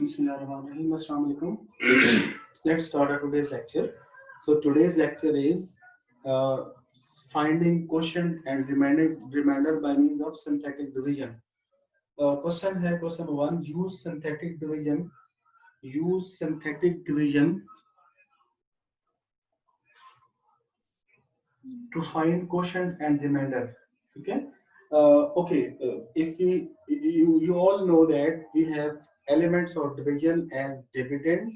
Bismillahirrahmanirrahim. Assalamu alaikum. Let's start our today's lecture. So today's lecture is uh, finding quotient and remainder by means of synthetic division. Question है question one. Use synthetic division. Use synthetic division to find quotient and remainder. Okay. If you all know that we have elements of division as dividend,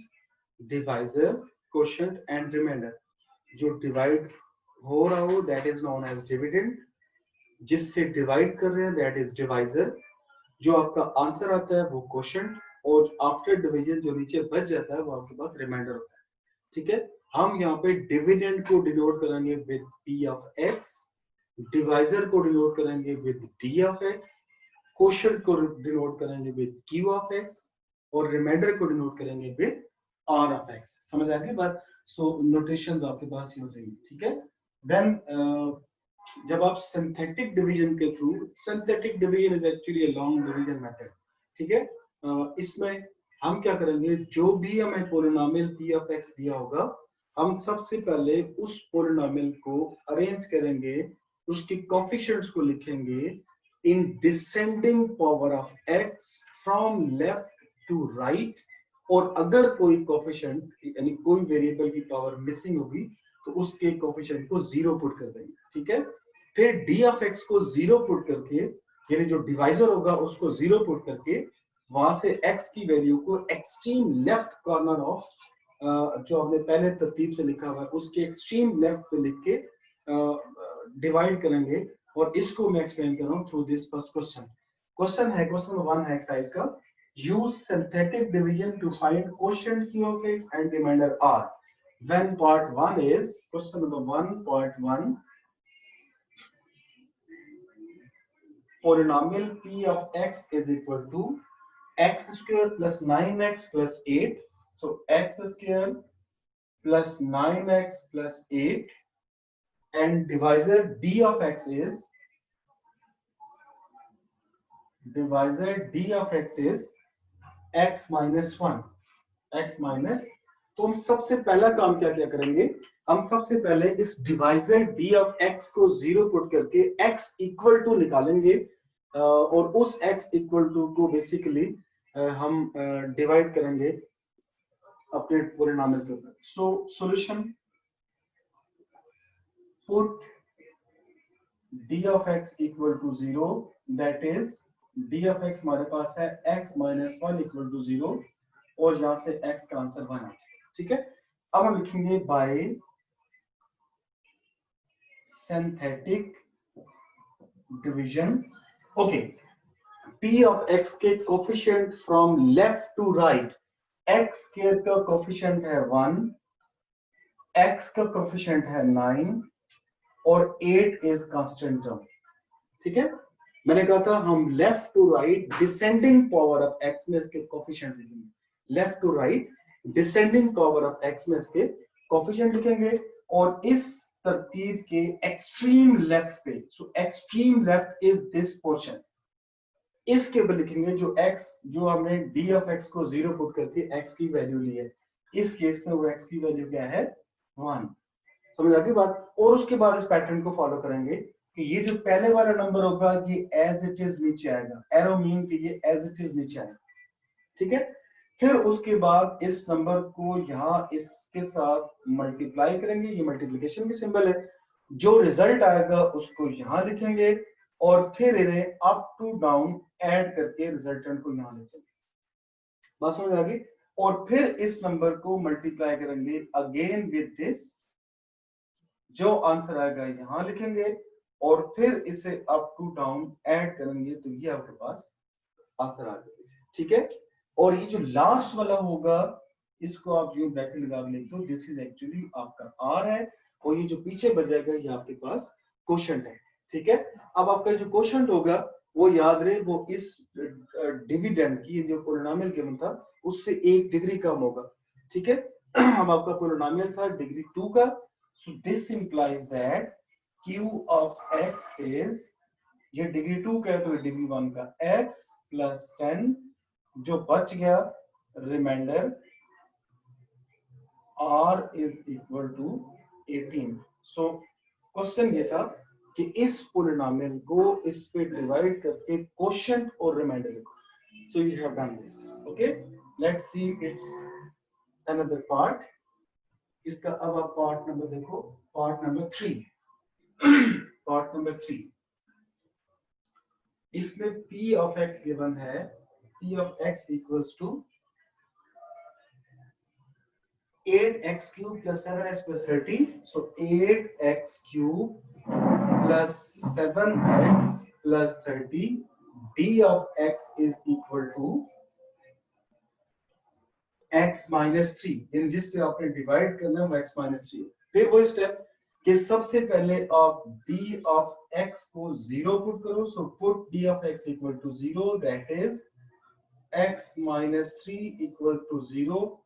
divisor, quotient and remainder. जो divide हो रहा हो that is known as dividend, जिससे divide कर रहे हैं that is divisor, जो आपका आंसर आता है वो क्वोशंट, और आफ्टर डिवीजन जो नीचे बच जाता है वो आपके पास रिमाइंडर होता है. ठीक है, हम यहाँ पे डिविडेंड को डिनोट करेंगे with P of x, divisor को डिनोट करेंगे with D of x, quotient को डिनोट करेंगे विद क्यू ऑफ एक्स, और रिमाइंडर को डिनोट करेंगे विद आर ऑफ एक्स. समझ आ गई बात? सो नोटेशन आपके पास ही हो जाएंगी. ठीक है, देन जब आप सिंथेटिक डिवीजन के through, synthetic division is actually a long division method. ठीक है, इसमें हम क्या करेंगे, जो भी हमें पोलिनोमियल पी ऑफ एक्स दिया होगा, हम सबसे पहले उस पोलिनोमियल को अरेंज करेंगे, उसके कोफिशिएंट्स को लिखेंगे in descending power of x from left to right, और अगर कोई कोफिशिएंट यानी कोई वेरिएबल की पावर मिसिंग होगी तो उसके कोफिशिएंट को जीरो पुट कर देंगे. ठीक है, फिर डी ऑफ एक्स को जीरो पुट करके, यानी जो डिवाइजर होगा उसको जीरो पुट करके, वहां से एक्स की वैल्यू को एक्सट्रीम लेफ्ट कॉर्नर ऑफ जो हमने पहले तरतीब से लिखा हुआ है उसके एक्सट्रीम लेफ्ट पे लिख के डिवाइड करेंगे. और इसको मैं एक्सप्लेन कर रहा हूं through this first question. Question है, क्वेश्चन 1 है एक्सरसाइज का. Use synthetic division to find quotient q of x and remainder r. When part 1 is, question number 1, part 1, polynomial p of x is equal to x square plus 9x plus 8. So x square plus 9x plus 8, and divisor d of x is, divisor d of x is x minus 1, x minus. तो हम सबसे पहला काम क्या क्या करेंगे, हम सबसे पहले इस डिवाइजर d ऑफ x को जीरो पुट करके x इक्वल टू निकालेंगे, और उस x इक्वल टू को बेसिकली हम डिवाइड करेंगे अपने पोलिनोमियल के ऊपर. So solution, put d of x equal to 0, that is d of x हमारे पास है x minus 1 इक्वल टू 0, और यहां से x का आंसर 1 आ जाएगा. ठीक है, अब हम लिखेंगे by synthetic division. Okay, p of x के coefficient from left to right, x square का कोफिशिएंट है 1, x का कोफिशिएंट है 9, और 8 इज कांस्टेंट टर्म. ठीक है, मैंने कहा था हम left to right descending power of x में इसके कोफिशिएंट लिखेंगे. Left to right descending power of x में इसके कोफिशिएंट लिखेंगे, और इस तरतीब के एक्सट्रीम लेफ्ट पे, सो extreme left is this portion, इसके ऊपर लिखेंगे जो x, जो हमने d ऑफ x को जीरो पुट करके x की वैल्यू ली है, इस केस में वो x की वैल्यू क्या है, 1. समझ आ गई बात? और उसके बाद इस पैटर्न को फॉलो करेंगे कि ये जो पहले वाला नंबर होगा ये एज इट इज नीचे आएगा, एरो मीन कि ये एज इट इज नीचे आएगा. ठीक है, फिर उसके बाद इस नंबर को यहाँ इसके साथ मल्टीप्लाई करेंगे, ये मल्टीप्लिकेशन की सिंबल है, जो रिजल्ट आएगा उसको यहाँ लिखेंगे, और फिर इन्हें अप टू डाउन ऐड करके रिजल्टेंट को यहाँ लिखेंगे. बात समझ आ गई? और फिर इस नंबर को मल्टीप्लाई करेंगे अगेन विद दिस, जो आंसर आएगा यहाँ लिखेंगे, और फिर इसे अप टू डाउन ऐड करेंगे, तो ये आपके पास आंसर आ जाएगा. ठीक है, और ये जो लास्ट वाला होगा इसको आप जो ब्रैकेट लगा के लिख दो, दिस इज एक्चुअली आपका r है, और ये जो पीछे बच जाएगा ये आपके पास क्वोशंट है. ठीक है, अब आपका जो क्वोशंट होगा वो याद रहे वो इस डिविडेंड की जो पोलिनोमियल गिवन था उससे 1 डिग्री कम होगा. ठीक है, अब आपका पोलिनोमियल था डिग्री 2 का, so this implies that q of x is, ये डिग्री 2 का है तो डिग्री 1 का, x plus 10, जो बच गया remainder r is equal to 18. So question ये था कि इस पोलिनोमियल को इस पे डिवाइड करके क्वोशिएंट और रिमाइंडर लिखो. So you have done this. Okay, let's see it's another part. इसका अब आप पार्ट नंबर देखो, पार्ट नंबर 3. पार्ट नंबर 3, इसमें p of x गिवन है, p of x equals to 8x cube plus 7x plus 30. So 8x cube plus 7x plus 30, d of x is equal to x minus 3. इन जिस पे आपने divide करना है वो x minus 3. फिर वो step कि सबसे पहले आप d of x को 0 पुट करो. So put d of x equal to 0, that is x minus 3 equal to 0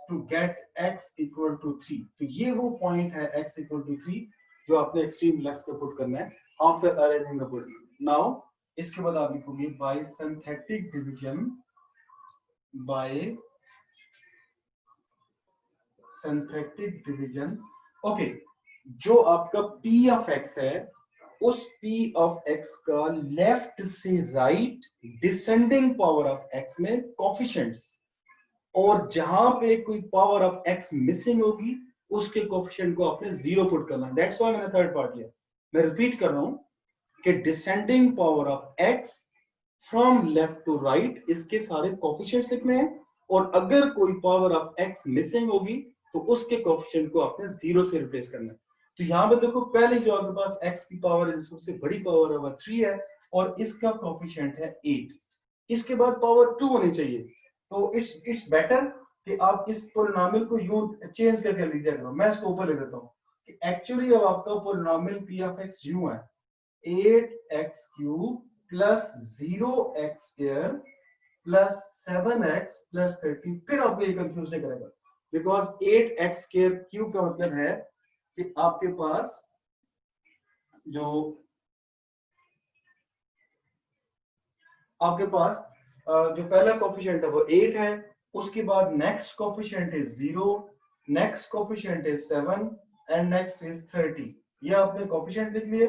to get x equal to 3. तो ये वो पॉइंट है x equal to 3 जो आपने एक्सट्रीम लेफ्ट पे पुट करना है after arranging the polynomial. Now इसके बाद आप लिखोगे bye synthetic division, bye synthetic division. Okay, जो आपका p of x है उस p of x का लेफ्ट से right descending power of x में कोफिशिएंट्स, और जहां पे कोई पावर ऑफ x मिसिंग होगी उसके कोफिशिएंट को आपने 0 पुट करना है. दैट्स व्हाई मैंने थर्ड पार्ट लिया. मैं रिपीट कर रहा हूं कि descending power of x from left to right, इसके सारे कोफिशिएंट्स लिखने हैं, और अगर कोई पावर ऑफ x मिसिंग होगी तो उसके कोफिशिएंट को आपने 0 से रिप्लेस करना है. तो यहां पे देखो, पहले जो आपके पास x की पावर है, सबसे बड़ी पावर है वो 3 है और इसका कोफिशिएंट है 8. इसके बाद पावर 2 होनी चाहिए. तो इट्स बेटर कि आप इस पोलिनोमियल को यूं चेंज करके लिख दिया करो. मैं इसको ऊपर लिख देता हूं कि एक्चुअली अब आपका पोलिनोमियल p of x यूं है 8x cube plus 0x square plus 7x plus 30. फिर आपको ये कंफ्यूज नहीं करेगा, बिकॉज 8x स्क्वायर क्यूब का मतलब है कि आपके पास जो पहला कोफिशिएंट है वो 8 है, उसके बाद next coefficient is 0, next coefficient is 7 and next is 30. ये आपने कोफिशिएंट लिख लिए,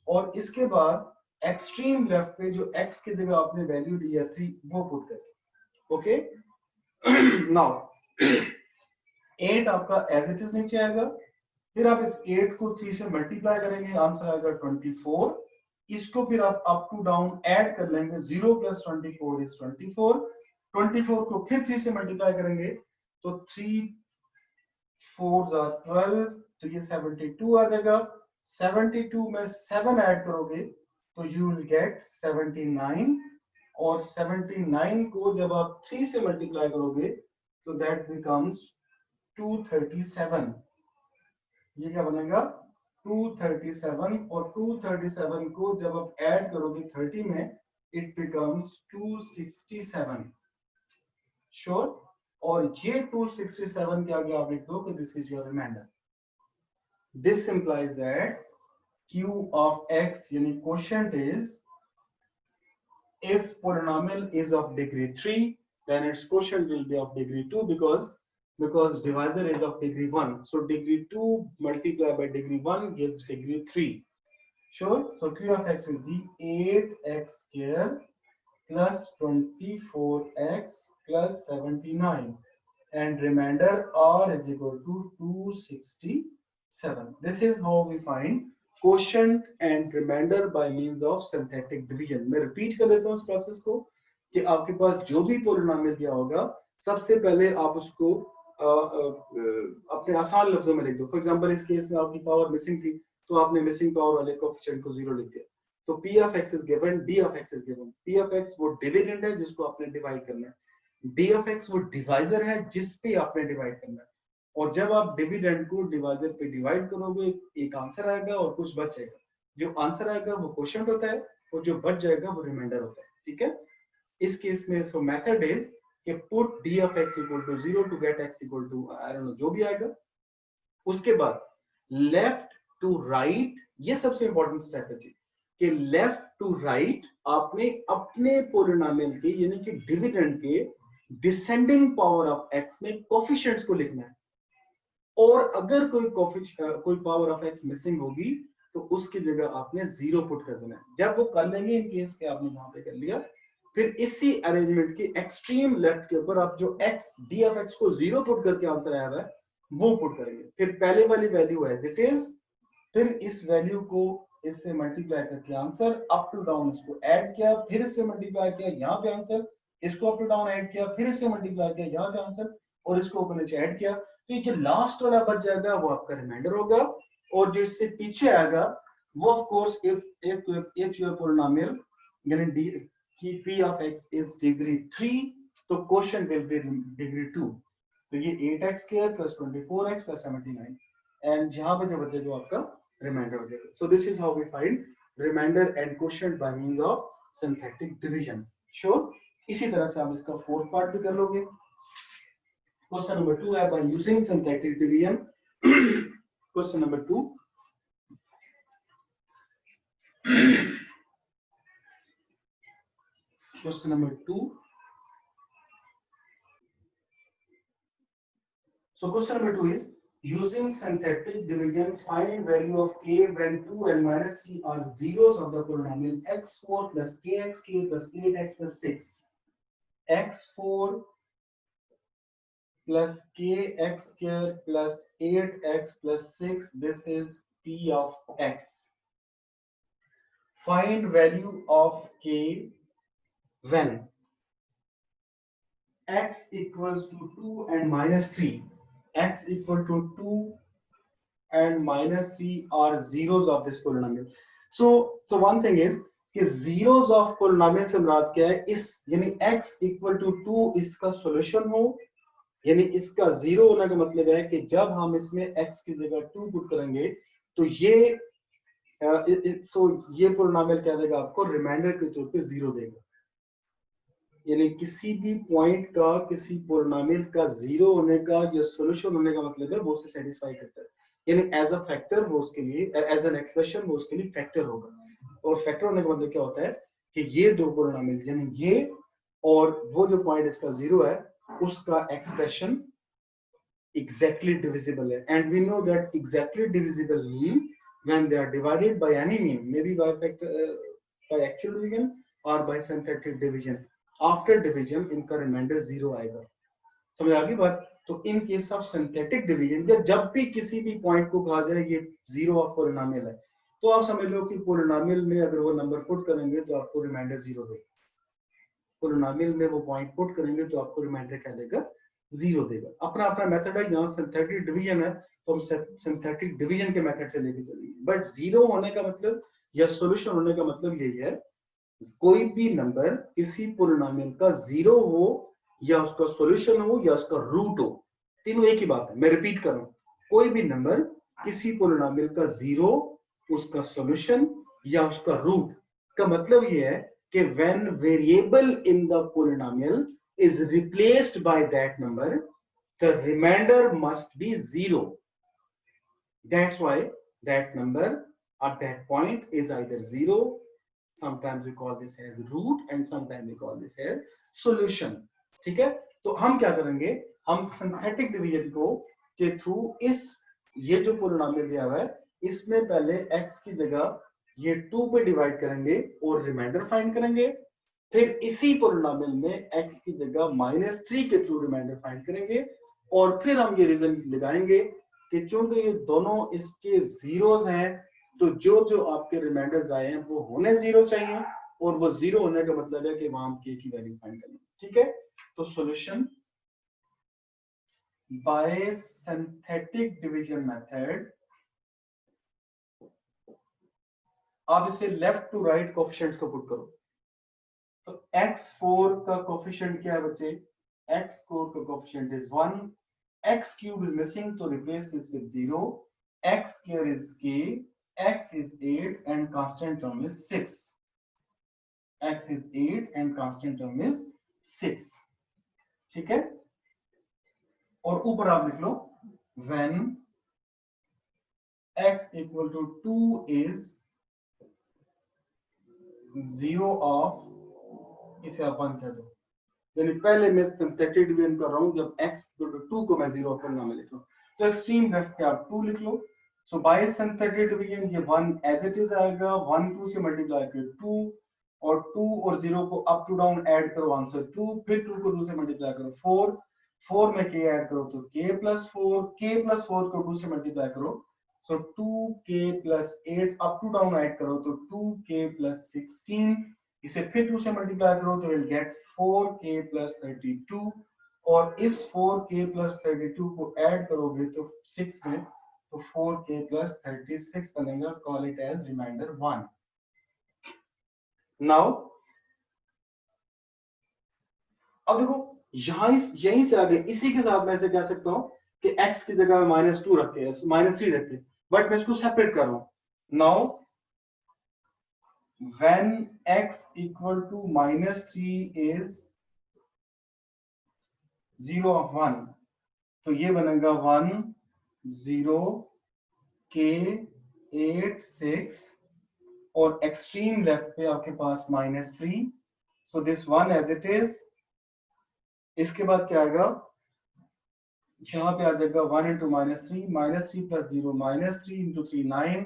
और इसके बाद एक्सट्रीम लेफ्ट पे जो x की जगह आपने वैल्यू दी है 3 वो पुट करें. ओके, नाउ 8 आपका एज इट इज नीचे आएगा. फिर आप इस 8 को 3 से मल्टीप्लाई करेंगे, आंसर आएगा 24. इसको फिर आप अप टू डाउन ऐड कर लेंगे, 0 प्लस 24 इज 24. 24 को फिर 3 से मल्टीप्लाई करेंगे तो 3 4s are 12, तो ये 72 आ जाएगा. 72 में 7 ऐड करोगे तो यू विल गेट 79, और 79 को जब आप 3 से मल्टीप्लाई करोगे तो दैट बिकम्स 237. ये क्या बनेगा 237, और 237 को जब आप ऐड करोगे 30 में इट बिकम्स 267. श्योर. और ये 267 के आगे आप लिख दो कि this is your remainder. This implies that q of x यानी quotient is, if polynomial is of degree 3 then its quotient will be of degree 2 because divisor is of degree 1. So degree 2 multiplied by degree 1 gives degree 3. Sure. So q of x will be 8x square plus 24x plus 79, and remainder r is equal to 267. This is how we find quotient and remainder by means of synthetic division. मैं repeat कर देता हूँ इस process को कि आपके पास जो भी पोलिनोमियल दिया होगा सबसे पहले आप उसको अपने आसान लफ्जों में लिख दो. फॉर एग्जांपल इस केस में आपकी पावर मिसिंग थी तो आपने मिसिंग पावर वाले कोएफिशिएंट को 0 लिख दिया. तो p of x is given, d of x is given. p of x वो डिविडेंड है जिसको आपने डिवाइड करना है, d of x वो डिवाइजर है जिस पे आपने डिवाइड करना है, और जब आप डिविडेंड को डिवाइजर पे डिवाइड करोगे एक आंसर आएगा और कुछ बचेगा. जो आंसर आएगा वो क्वोशिएंट होता है और जो बच जाएगा वो रिमाइंडर होता है. ठीक है. इस केस में सो मेथड इज कि put d of x equal to 0 to get x equal to I don't know जो भी आएगा. उसके बाद लेफ्ट टू राइट, ये सबसे इंपॉर्टेंट स्टेप है जी, कि लेफ्ट टू राइट आपने अपने पोलिनोमियल के यानी कि डिविडेंड के डिसेंडिंग पावर ऑफ x में कोफिशिएंट्स को लिखना है, और अगर कोई पावर ऑफ x मिसिंग होगी तो उसकी जगह आपने 0 पुट कर देना है। जब वो कर लेंगे, इन केस के आपने वहां पे कर लिया, फिर इसी अरेंजमेंट के एक्सट्रीम लेफ्ट के ऊपर आप जो x d ऑफ x को 0 पुट करके आंसर आया हुआ है वो पुट करेंगे। फिर पहले वाली वैल्यू एज इट इज, फिर इस वैल्यू को इससे मल्टीप्लाई करके आंसर अप टू डाउन इसको ऐड किया, फिर इससे मल्टीप्लाई किया, यहाँ पे आंसर, इसको अप टू डाउन ऐड किया, फिर इससे मल्टीप्लाई किया, यहाँ पे आंसर, और इसको ऊपर नीचे ऐड किया। तो ये जो लास्ट वाला बच जाएगा वो आपका रिमाइंडर होगा, और जो इससे पीछे आएगा वो of course if your polynomial यानी डी की p of x is degree 3 तो क्वेश्चन विल बी डिग्री 2, तो ये 8x square plus 24x plus 79, and यहां पे जो बचेगा आपका रिमाइंडर हो जाएगा। So this is how we find remainder and quotient by means of synthetic division. Sure, इसी तरह से आप इसका फोर्थ पार्ट भी कर लोगे। क्वेश्चन नंबर 2 है by using synthetic division. Question number 2, question number 2. So question number 2 is using synthetic division find value of k when 2 and minus 3 are zeros of the polynomial x4 plus kxk plus 8x plus 6. x4 plus kx square plus 8x plus 6, this is p of x. Find value of k when x equals to 2 and minus 3, x equal to 2 and minus 3 are zeros of this polynomial. So one thing is कि zeros of polynomial से मुराद क्या है, इस यानी x equal to 2 इसका solution हो, यानी इसका जीरो होने का मतलब है कि जब हम इसमें x की जगह 2 पुट करेंगे तो ये ये पोलिनोमियल क्या देगा आपको, रिमाइंडर के तौर पे 0 देगा। यानी किसी भी पॉइंट का किसी पोलिनोमियल का 0 होने का या सॉल्यूशन होने का मतलब है वो उसे सेटिस्फाई करता है, यानी एज अ फैक्टर वो उसके लिए, एज एन एक्सप्रेशन वो उसके लिए फैक्टर होगा। और फैक्टर होने का मतलब क्या होता है कि ये दो पोलिनोमियल यानी ये और वो जो पॉइंट इसका 0 है उसका एक्सप्रेशन exactly divisible है, and we know that exactly divisible mean when they are divided by any mean, maybe by by actual division or by synthetic division. After division इनका रिमाइंडर 0 आएगा। समझ आ गई बात? तो in case of synthetic division जब भी किसी भी पॉइंट को कहा जाए ये 0 ऑफ पोलिनोमियल है, तो आप समझ लो कि पोलिनोमियल में अगर वो नंबर पुट करेंगे तो आपको रिमाइंडर 0 देगा। पोलिनोमियल में वो पॉइंट पुट करेंगे तो आपको रिमाइंडर क्या देगा, 0 देगा। अपना अपना मेथड है, यहाँ सिंथेटिक डिवीजन है तो हम सिंथेटिक डिवीजन के मेथड से लेके चलेंगे। बट 0 होने का मतलब या सॉल्यूशन होने का मतलब यही है, कोई भी नंबर किसी पोलिनोमियल का 0 हो या उसका सॉल्यूशन हो या उसका रूट हो, तीनों एक ही बात है। मैं रिपीट कर रहा हूं, कोई भी नंबर किसी पोलिनोमियल का 0, उसका सॉल्यूशन या उसका रूट का मतलब ये है कि when variable in the polynomial is replaced by that number, the remainder must be 0. That's why that number at that point is either 0, sometimes we call this as root and sometimes we call this as solution. ठीक है, तो हम क्या करेंगे, हम synthetic division को के through इस ये जो पोलिनोमियल दिया हुआ है इसमें पहले x की जगह ये 2 पे डिवाइड करेंगे और रिमाइंडर फाइंड करेंगे, फिर इसी पोलिनोमियल में x की जगह -3 के थ्रू रिमाइंडर फाइंड करेंगे, और फिर हम ये रीजन लगाएंगे कि चूंकि ये दोनों इसके जीरोस हैं तो जो जो आपके रिमाइंडर्स आए हैं वो होने 0 चाहिए, और वो 0 होने का मतलब है कि वहां हम k की वैल्यू फाइंड करेंगे। ठीक है, तो solution bye synthetic division method, आप इसे लेफ्ट टू राइट कोफिशिएंट्स को पुट करो। तो x4 का कोफिशिएंट क्या है बच्चे, x4 का coefficient is 1, x cube is missing तो replace this with 0, x square is k, x is 8 and constant term is 6, x is 8 and constant term is 6। ठीक है, और ऊपर आप लिख लो when x equal to 2 is 0 of, इसे आप 1 कर दो, यानी पहले मैं सिंथेटिक डिवीजन कर रहा हूं जब x 2 को मैं 0 पॉलिनोमियल लिख रहा हूं, तो एक्सट्रीम लेफ्ट पे आप 2 लिख लो। सो बाय सिंथेटिक डिवीजन ये 1 एज इट इज आएगा, 1 2 से मल्टीप्लाई कर 2 और 2 और 0 को अप टू डाउन ऐड करो, आंसर 2, फिर 2 को 2 से मल्टीप्लाई करो 4, 4 में k ऐड करो तो k प्लस 4, k प्लस 4 को 2 से मल्टीप्लाई करो, so 2k plus 8 up to down add करो तो 2k प्लस 16, इसे फिर 2 से मल्टीप्लाई करो तो विल गेट 4k प्लस 32, और इस 4k प्लस 32 को ऐड करोगे तो 6 में, तो 4k प्लस 36 बनेगा, call it as remainder 1। Now अब देखो यहां यहीं से आगे इसी के साथ मैं ऐसे कह सकता हूं कि x की जगह -2 रख के -3 रख के, बट मैं इसको सेपरेट कर रहा हूं। Now when x equal to -3 is 0 of 1, तो ये बनेगा 1 0 k 8 6 और एक्सट्रीम लेफ्ट पे आपके पास -3, so this 1 as it is. इसके बाद क्या आएगा, यहाँ पे आ जाएगा 1 into -3, -3 plus 0, -3 into 3 9,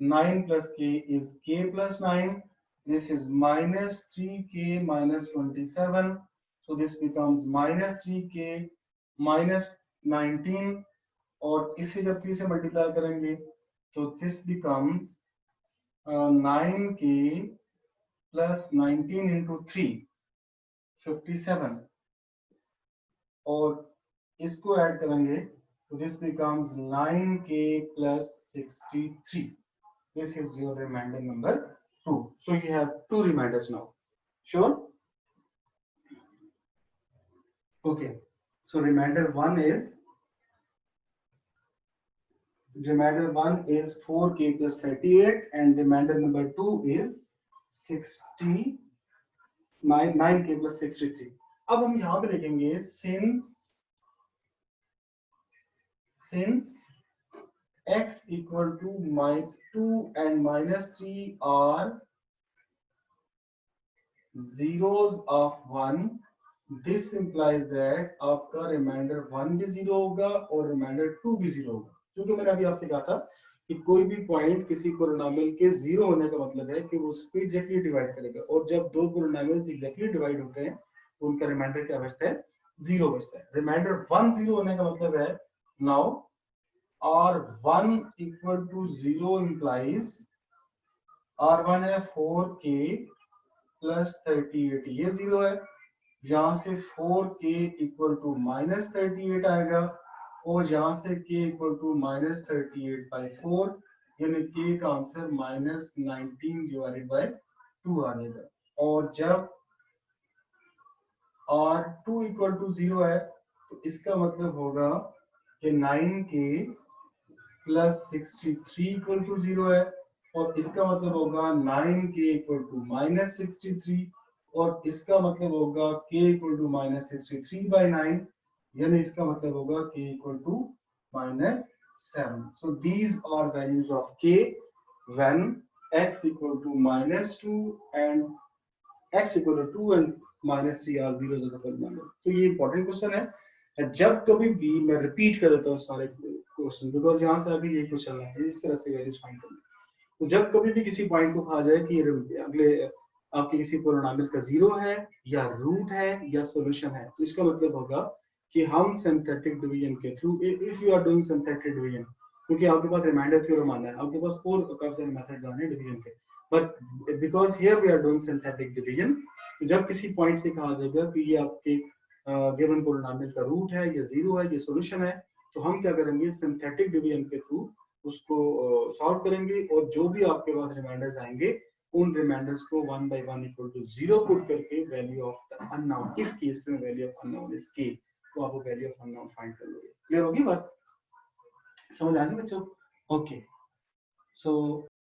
9 plus k is k plus 9, this is -3k minus 27, so this becomes -3k minus 19, और इसे जब 3 से मल्टीप्लाई करेंगे तो this becomes 9k plus 19 into 3 57, और इसको ऐड करेंगे तो this becomes 9k plus 63. This is your remainder number 2. So you have two reminders now. Sure? Okay. So remainder 1 is 4k plus 38 and remainder number 2 is 9k plus 63. अब हम यहाँ पे लिखेंगे since x equal to -2 and -3 are zeros of 1, this implies that आपका reminder 1 भी 0 होगा और reminder 2 भी 0 होगा, क्योंकि मैंने अभी आपसे कहा था कि कोई भी पॉइंट किसी पोलिनोमियल के 0 होने का मतलब है कि वो उसको एग्जैक्टली डिवाइड करेगा, और जब दो पोलिनोमियल्स एग्जैक्टली डिवाइड होते हैं तो उनका रिमाइंडर क्या बचता है, 0 बचता है। रिमाइंडर 1 0 होने का मतलब है, now R1 equal to 0 implies R1 है 4k plus 38, ये 0 है, यहाँ से 4k equal to -38 आएगा, और यहाँ से k equal to -38 by 4, यानी k का आंसर -19 divided by 2 आ जाएगा। और जब R2 equal to 0 है तो इसका मतलब होगा कि 9k प्लस 63 इक्वल टू 0 है, और इसका मतलब होगा 9k इक्वल टू -63, और इसका मतलब होगा k इक्वल टू -63 by 9, यानी इसका मतलब होगा k equal to -7। So these are values of k when x equal to -2 and x equal to 2 and -3 are zeros of the polynomial। तो ये इंपॉर्टेंट क्वेश्चन है। जब कभी भी मैं रिपीट कर देता हूँ सारे क्वेश्चन, बिकॉज यहाँ से आगे ये क्वेश्चन है, इस तरह से वैल्यूज फाइंड करना। तो जब कभी भी किसी पॉइंट को कहा जाए कि अगले आपके किसी पोलिनोमियल का 0 है या रूट है या सॉल्यूशन है, तो इसका मतलब होगा कि हम सिंथेटिक डिवीजन के थ्रू, if you are doing synthetic division, क्योंकि आपके पास रिमाइंडर थ्योरम आना है, आपके पास 4 प्रकार से मेथड्स आने हैं डिवीजन के, but because here we are doing synthetic division, जब किसी पॉइंट से कहा जाएगा कि ये आपके गिवन पोलिनोमियल का रूट है या 0 है, ये सॉल्यूशन है, तो हम क्या करेंगे, सिंथेटिक डिवीजन के थ्रू उसको सॉल्व करेंगे, और जो भी आपके पास रिमाइंडर्स आएंगे उन रिमाइंडर्स को 1 by 1 इक्वल टू 0 पुट करके वैल्यू ऑफ द अननोन, इस केस में value of unknown is k, तो आप वैल्यू ऑफ अननोन फाइंड कर लोगे। क्लियर होगी बात, समझ आ गई बच्चों? ओके, सो